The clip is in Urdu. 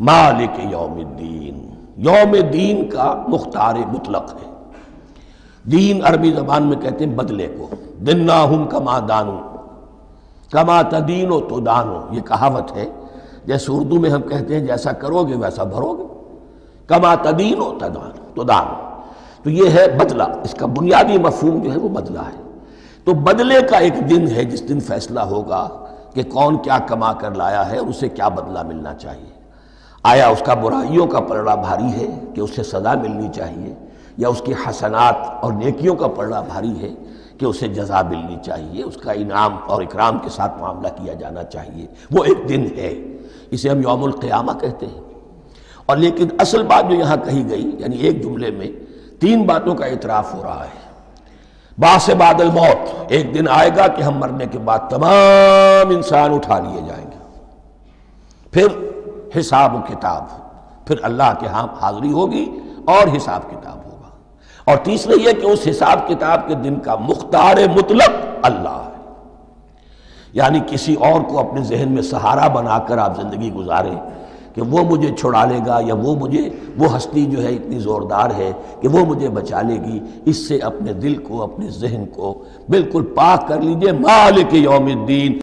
مالک یوم الدین، یوم دین کا مختار مطلق ہے۔ دین عربی زبان میں کہتے ہیں بدلے کو، دناہم کما دانو کما تدینو تو دانو، یہ کہاوت ہے۔ جیسے اردو میں ہم کہتے ہیں جیسا کرو گے ویسا بھرو گے، کما تدینو تو دانو، تو یہ ہے بدلہ، اس کا بنیادی مفہوم جو ہے وہ بدلہ ہے۔ تو بدلے کا ایک دن ہے جس دن فیصلہ ہوگا کہ کون کیا کما کر لایا ہے اور اسے کیا بدلہ ملنا چاہیے۔ آیا اس کا برائیوں کا پلڑا بھاری ہے کہ اسے سزا ملنی چاہیے، یا اس کی حسنات اور نیکیوں کا پلڑا بھاری ہے کہ اسے جزا ملنی چاہیے، اس کا انعام اور اکرام کے ساتھ معاملہ کیا جانا چاہیے۔ وہ ایک دن ہے، اسے ہم یوم القیامہ کہتے ہیں۔ اور لیکن اصل بات جو یہاں کہی گئی، یعنی ایک جملے میں تین باتوں کا اعتراف ہو رہا ہے۔ بعث بعد الموت، ایک دن آئے گا کہ ہم مرنے کے بعد تمام انسان اٹھا لیے جائیں گے، پھر حساب و کتاب، پھر اللہ کے ہاں حاضری ہوگی اور حساب کتاب ہوگا۔ اور تیسرا یہ کہ اس حساب کتاب کے دن کا مختار مطلق اللہ ہے، یعنی کسی اور کو اپنے ذہن میں سہارا بنا کر آپ زندگی گزاریں کہ وہ مجھے چھڑا لے گا، یا وہ ہستی جو ہے اتنی زوردار ہے کہ وہ مجھے بچا لے گی، اس سے اپنے دل کو، اپنے ذہن کو بالکل پاک کر لیجئے۔ مالک یوم الدین،